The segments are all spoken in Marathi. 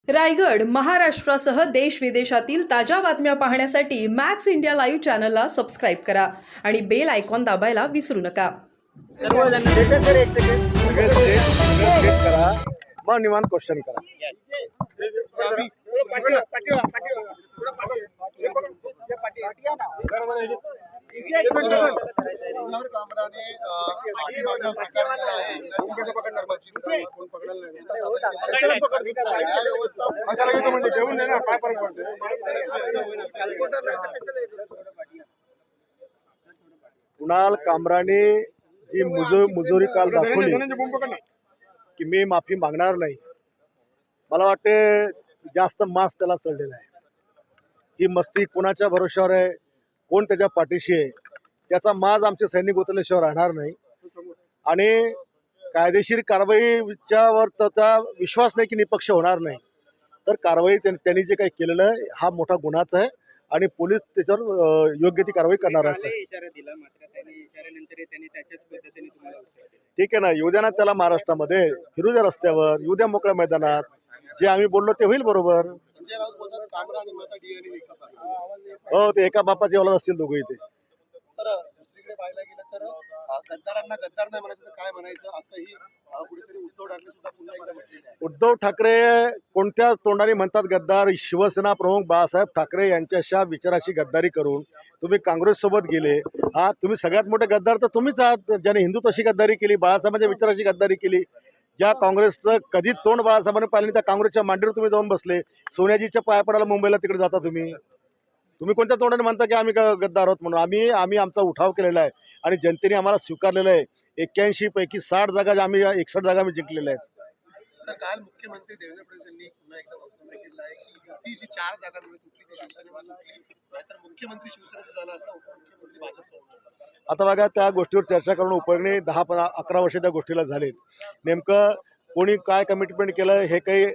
रायगड महाराष्ट्रासह देश विदेशातील ताज्या बातम्या पाहण्यासाठी मॅक्स इंडिया लाईव्ह चॅनलला सबस्क्राईब करा आणि बेल आयकॉन दाबायला विसरू नका. करा मग निवांत क्वेश्चन करा. कुणाल कामराने जी मुजोरी काल दाखवली की मी माफी मागणार नाही, मला वाटते जास्त मास त्याला चढलेला आहे. ही मस्ती कोणाच्या भरोश्यावर आहे, कोण त्याच्या पाठीशी आहे, त्याचा माज आमचे सैनिक उतरल्याशिवाय राहणार नाही. आणि कायदेशीर कारवाईच्यावर त्याचा विश्वास नाही की निपक्ष होणार नाही, तर कारवाई त्यांनी जे काही केलेलं आहे हा मोठा गुन्हाच आहे आणि पोलीस त्याच्यावर योग्य ती कारवाई करणारच आहे. ठीक आहे ना, येऊ द्या ना त्याला महाराष्ट्रामध्ये, फिरू द्या रस्त्यावर, येऊ द्या मोकळ्या मैदानात, जे आम्ही बोललो ते होईल बरोबर. हो, ते एका बापाचे औलाद असतील दोघे इथे. सर, दुसरीकडे पाहायला गेलं तर गद्दारांना गद्दार नाही म्हणायचं तर काय म्हणायचं असंही कुठेतरी उद्धव ठाकरे सुद्धा पुन्हा एकदा म्हटलेलं आहे. उद्धव ठाकरे कोणत्या तोंडाने म्हणतात गद्दार? शिवसेना प्रमुख बाळासाहेब ठाकरे यांच्याशा विचाराशी गद्दारी करून तुम्ही काँग्रेससोबत गेले. हा, तुम्ही सगळ्यात मोठे गद्दार तर तुम्हीच आहात, ज्याने हिंदुत्वाशी गद्दारी केली, बाळासाहेबांच्या विचाराशी गद्दारी केली. ज्या काँग्रेसचं कधी तोंड बाळासाहेबांनी पाहिलं त्या काँग्रेसच्या मांडीवर तुम्ही जाऊन बसले. सोनियाजीच्या पाया पडायला मुंबईला तिकडे जाता तुम्ही कोणत्या तोंडाने म्हणता की आम्ही गद्दार आहोत म्हणून? आम्ही आमचा उठाव केलेला आहे आणि जनतेने आम्हाला स्वीकारलेलं आहे. 81 पैकी 60 जागा आम्ही 61 जागा आम्ही जिंकलेल्या आहेत. सर, काल मुख्यमंत्री देवेंद्र फडणवीस यांनी पुन्हा एकदा वक्तव्य केलं आहे की युतीची 4 जागांमुळे तुटली ती शिवसेनेमुळे तुटली, नाहीतर मुख्यमंत्री शिवसेनेचं झालं असता, उपमुख्यमंत्री भाजपचं होणार. आता बघा, त्या गोष्टीवर चर्चा करून उपयोग नाही. 10-11 वर्ष त्या गोष्टीला झालेत. नेमकं कोणी काय कमिटमेंट केलं हे काही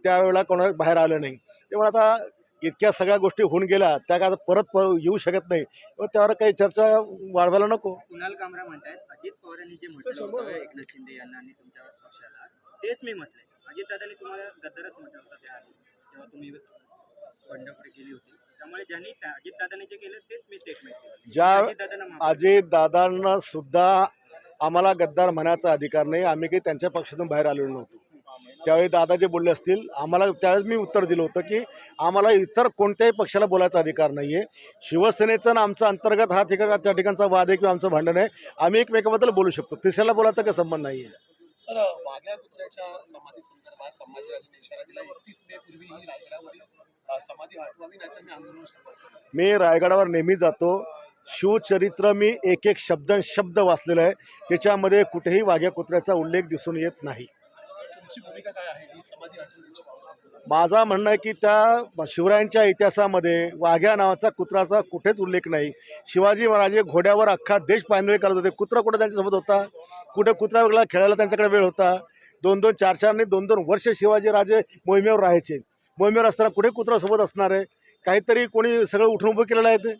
त्यावेळेला कोणा बाहेर आलं नाही. त्यामुळे आता इतक्या सगळ्या गोष्टी होऊन गेल्या, त्या काय परत येऊ शकत नाही. त्यावर काही चर्चा वाढवायला नको. कुणाल कामरा म्हणतात अजित पवारांनी जे म्हटलं होतं एकनाथ शिंदे यांना आणि तुमच्या पक्षाला, तेच मी म्हटलंय. अजित दादांनी तुम्हाला गद्दारच म्हटलं होतं त्याआधी जेव्हा तुम्ही बंडखोरी केली होती. त्यामुळे ज्यांनी अजित दादांनी जे केलं तेच मी स्टेटमेंट केलं. ज्या अजित दादांना सुद्धा आम्हाला गद्दार म्हणायचा अधिकार नाही. आम्ही काही त्यांच्या पक्षातून बाहेर आलेलो नव्हतो. त्यावेळी दादा जे बोलले असतील, आम्हाला त्यावेळेस मी उत्तर दिलं होतं की आम्हाला इतर कोणत्याही पक्षाला बोलायचा अधिकार नाही आहे. शिवसेनेचा आणि आमचा अंतर्गत हा त्या ठिकाणचा वाद आहे किंवा आमचं भांडण आहे. आम्ही एकमेकाबद्दल बोलू शकतो, तिसऱ्याला बोलायचा काही संबंध नाही आहे. सर, वाघ्या कुत्र्याच्या समाधी संदर्भात संभाजीराजांनी इशारा दिला, 31 मे पूर्वी ही रायगडावरील समाधी हटवावी, नाहीतर मी आंदोलन सुरुवात करेन. मी रायगडावर नेहमी जातो. शिवचरित्र मी एक शब्द वाचलेला आहे, त्याच्यामध्ये कुठेही वाघ्या कुत्र्याचा उल्लेख दिसून येत नाही. तुमची भूमिका काय आहे ही समाधी हटवण्याची? माझा म्हणणं आहे की त्या शिवरायांच्या इतिहासामध्ये वाघ्या नावाचा कुत्राचा कुठेच उल्लेख नाही. शिवाजी महाराज घोड्यावर अख्खा देश पायंदळी करत होते. कुत्रा कुठं त्यांच्यासोबत होता? कुठं कुत्रा वेगळा खेळायला त्यांच्याकडे वेळ होता? 2-2, 4-4 आणि 2-2 वर्ष शिवाजी राजे मोहिमेवर राहायचे. मोहिमेवर असताना कुठे कुत्रासोबत असणार आहे? काहीतरी कोणी सगळं उठून उभं केलेलं आहे ते.